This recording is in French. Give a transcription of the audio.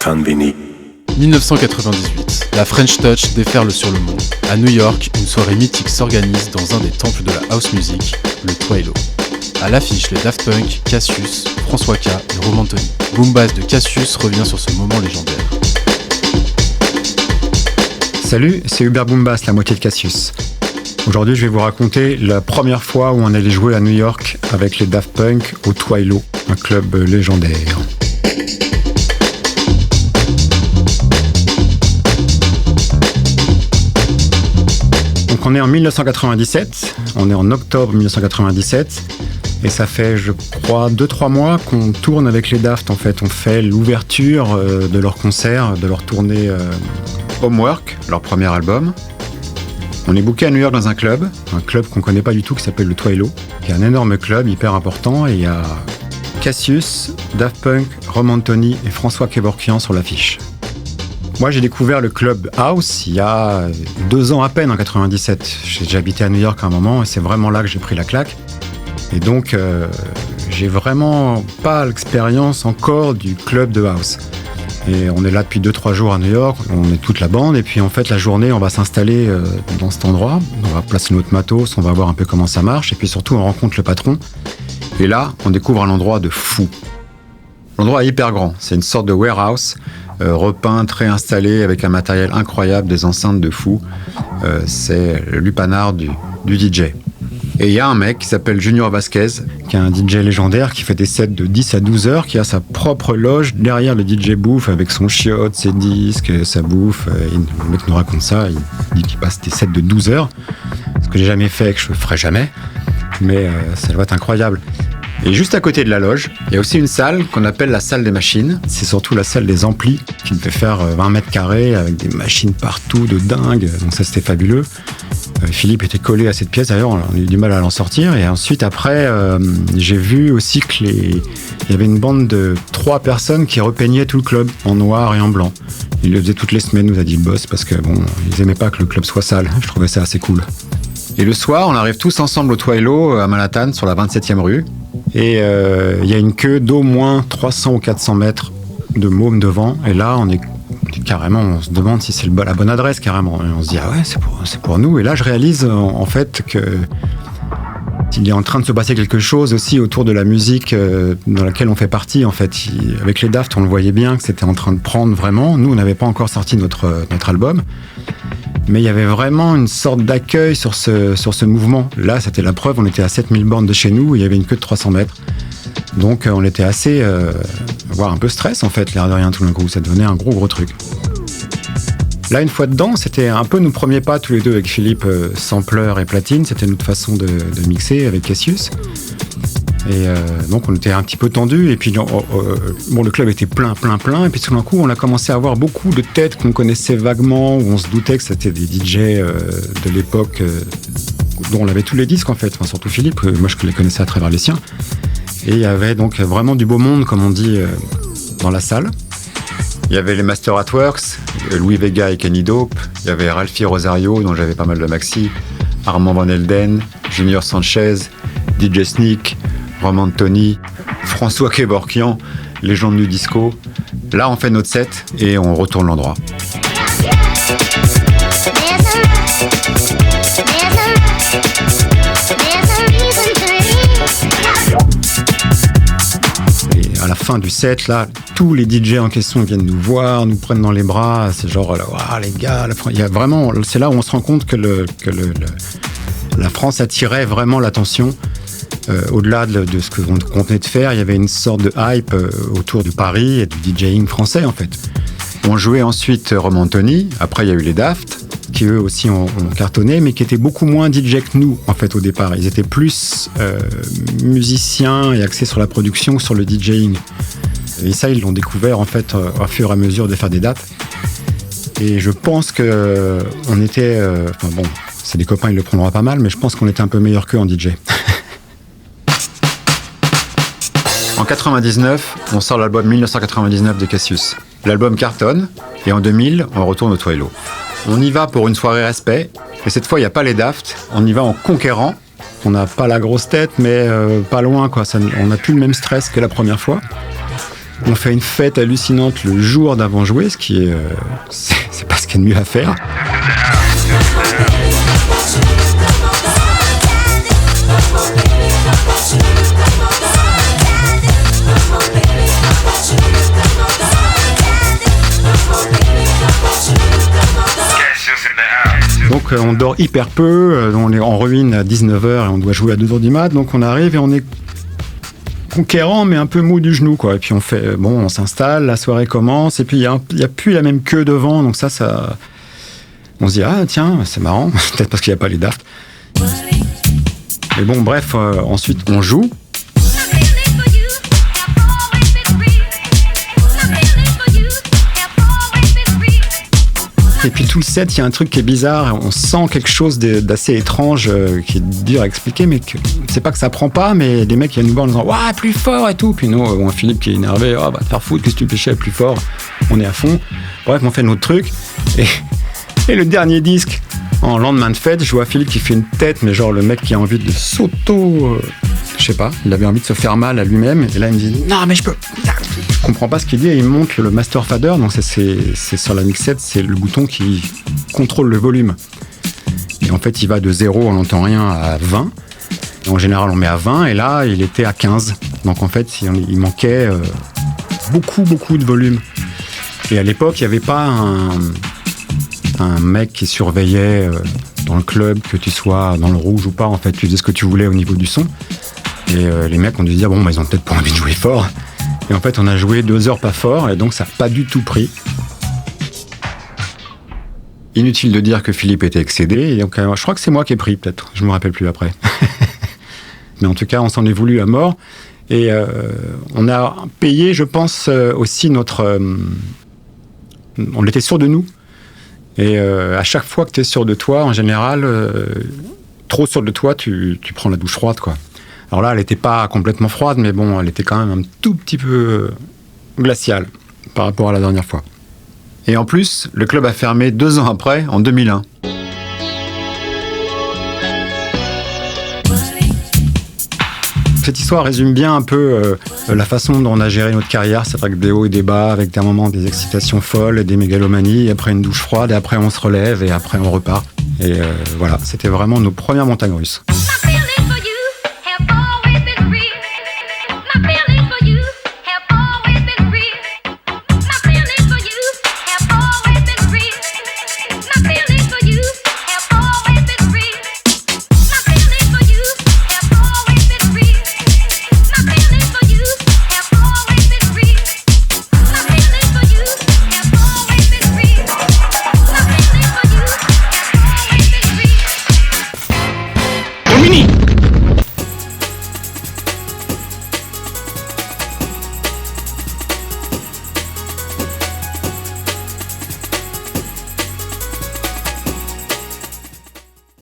Conveni. 1998, la French Touch déferle sur le monde. À New York, une soirée mythique s'organise dans un des temples de la house music, le Twilo. À l'affiche, les Daft Punk, Cassius, François K et Roman Tony. Boom-Bass de Cassius revient sur ce moment légendaire. Salut, c'est Hubert Boom-Bass, la moitié de Cassius. Aujourd'hui, je vais vous raconter la première fois où on allait jouer à New York avec les Daft Punk au Twilo, un club légendaire. Donc on est en 1997, on est en octobre 1997, et ça fait, je crois, 2-3 mois qu'on tourne avec les Daft. En fait, on fait l'ouverture de leur concert, de leur tournée Homework, leur premier album. On est booké à New York dans un club qu'on connaît pas du tout, qui s'appelle le Twilo, qui est un énorme club hyper important, et il y a Cassius, Daft Punk, Roman Tony et François Kevorkian sur l'affiche. Moi, j'ai découvert le club House il y a 2 ans à peine, en 97. J'ai déjà habité à New York à un moment, et c'est vraiment là que j'ai pris la claque. Et donc, j'ai vraiment pas l'expérience encore du club de House. Et on est là depuis 2-3 jours à New York, on est toute la bande, et puis en fait la journée on va s'installer dans cet endroit, on va placer notre matos, on va voir un peu comment ça marche, et puis surtout on rencontre le patron, et là on découvre un endroit de fou. L'endroit est hyper grand, c'est une sorte de warehouse, repeint, réinstallé avec un matériel incroyable, des enceintes de fou, c'est le lupanar du DJ. Et il y a un mec qui s'appelle Junior Vasquez, qui est un DJ légendaire, qui fait des sets de 10 à 12 heures, qui a sa propre loge derrière le DJ booth avec son chiotte, ses disques, sa bouffe. Le mec nous raconte ça, il dit qu'il passe des sets de 12 heures, ce que j'ai jamais fait et que je ne ferai jamais, mais ça doit être incroyable. Et juste à côté de la loge, il y a aussi une salle qu'on appelle la salle des machines. C'est surtout la salle des amplis, qui devait faire 20 mètres carrés avec des machines partout de dingue. Donc ça, c'était fabuleux. Philippe était collé à cette pièce, d'ailleurs, on a eu du mal à l'en sortir. Et ensuite, après, j'ai vu aussi qu'il y avait une bande de 3 personnes qui repeignaient tout le club en noir et en blanc. Ils le faisaient toutes les semaines, nous a dit le boss, parce que bon, ils aimaient pas que le club soit sale. Je trouvais ça assez cool. Et le soir, on arrive tous ensemble au Twilo à Manhattan, sur la 27e rue. Et il y a une queue d'au moins 300 ou 400 mètres de mômes devant. Et là, on se demande si c'est la bonne adresse, carrément. Et on se dit, ah ouais, c'est pour nous. Et là, je réalise en fait qu'il est en train de se passer quelque chose aussi autour de la musique dans laquelle on fait partie. En fait, avec les Daft, on le voyait bien que c'était en train de prendre vraiment. Nous, on n'avait pas encore sorti notre album. Mais il y avait vraiment une sorte d'accueil sur ce mouvement. Là, c'était la preuve, on était à 7000 bornes de chez nous, il y avait une queue de 300 mètres. Donc on était assez, voire un peu stress en fait, l'air de rien tout d'un coup, ça devenait un gros truc. Là, une fois dedans, c'était un peu nos premiers pas tous les deux avec Philippe, sampler et platine, c'était notre façon de mixer avec Cassius. Et donc on était un petit peu tendus, et puis le club était plein, et puis tout d'un coup on a commencé à avoir beaucoup de têtes qu'on connaissait vaguement, où on se doutait que c'était des DJ de l'époque dont on avait tous les disques en fait, enfin, surtout Philippe, moi je les connaissais à travers les siens. Et il y avait donc vraiment du beau monde, comme on dit, dans la salle. Il y avait les Master at Works, Louis Vega et Kenny Dope, il y avait Ralphie Rosario, dont j'avais pas mal de maxi, Armand Van Helden, Junior Sanchez, DJ Sneak, Roman Tony, François Kevorkian, légende du disco. Là, on fait notre set et on retourne l'endroit. Et à la fin du set, là, tous les DJ en question viennent nous voir, nous prennent dans les bras. C'est genre, waouh, les gars, il y a vraiment, c'est là où on se rend compte que la France attirait vraiment l'attention. Au-delà de ce qu'on contenait de faire, il y avait une sorte de hype autour de Paris et du DJing français en fait. On jouait ensuite Roman Tony, après il y a eu les Daft, qui eux aussi ont cartonné, mais qui étaient beaucoup moins DJ que nous en fait au départ. Ils étaient plus musiciens et axés sur la production que sur le DJing. Et ça, ils l'ont découvert en fait au fur et à mesure de faire des dates. Et je pense que on était, c'est des copains, ils le prendront pas mal, mais je pense qu'on était un peu meilleurs qu'eux en DJ. En 99, on sort l'album 1999 de Cassius. L'album cartonne, et en 2000, on retourne au Twilo. On y va pour une soirée respect, et cette fois, il n'y a pas les Daft, on y va en conquérant. On n'a pas la grosse tête, mais pas loin, quoi. On n'a plus le même stress que la première fois. On fait une fête hallucinante le jour d'avant jouer, ce qui est, c'est pas ce qu'il y a de mieux à faire. Donc on dort hyper peu, on est en ruine à 19h et on doit jouer à 2h du mat, donc on arrive et on est conquérant mais un peu mou du genou, quoi. Et puis on s'installe, la soirée commence et puis il y a plus la même queue devant, donc ça on se dit ah tiens c'est marrant, peut-être parce qu'il n'y a pas les Daft. Mais bon bref, ensuite on joue. Et puis tout le set, il y a un truc qui est bizarre, on sent quelque chose d'assez étrange, qui est dur à expliquer, mais c'est pas que ça prend pas, mais des mecs qui viennent nous voir en disant « Ouah, plus fort !» et tout. Puis nous, Philippe qui est énervé, « Oh, va te faire foutre, qu'est-ce que tu pêchais plus fort ?» On est à fond. Bref, on fait notre truc. Et le dernier disque, en lendemain de fête, je vois Philippe qui fait une tête, mais genre le mec qui a envie de je sais pas, il avait envie de se faire mal à lui-même, et là il me dit « Non, mais je peux... » Je comprends pas ce qu'il dit et il monte le master fader, donc c'est sur la mixette, c'est le bouton qui contrôle le volume. Et en fait, il va de 0, on n'entend rien, à 20. Et en général, on met à 20 et là, il était à 15. Donc en fait, il manquait beaucoup de volume. Et à l'époque, il n'y avait pas un mec qui surveillait dans le club, que tu sois dans le rouge ou pas. En fait, tu faisais ce que tu voulais au niveau du son. Et les mecs ont dû se dire, ils ont peut-être pas envie de jouer fort. Et en fait, on a joué 2 heures pas fort, et donc ça n'a pas du tout pris. Inutile de dire que Philippe était excédé, et donc je crois que c'est moi qui ai pris, peut-être. Je me rappelle plus après. Mais en tout cas, on s'en est voulu à mort. Et on a payé, je pense, aussi notre... on était sûr de nous. Et à chaque fois que tu es sûr de toi, en général, trop sûr de toi, tu prends la douche froide, quoi. Alors là, elle n'était pas complètement froide, mais bon, elle était quand même un tout petit peu glaciale par rapport à la dernière fois. Et en plus, le club a fermé 2 ans après, en 2001. Cette histoire résume bien un peu la façon dont on a géré notre carrière, c'est avec des hauts et des bas, avec des moments, des excitations folles, et des mégalomanies, et après une douche froide, et après on se relève, et après on repart. Et voilà, c'était vraiment nos premières montagnes russes.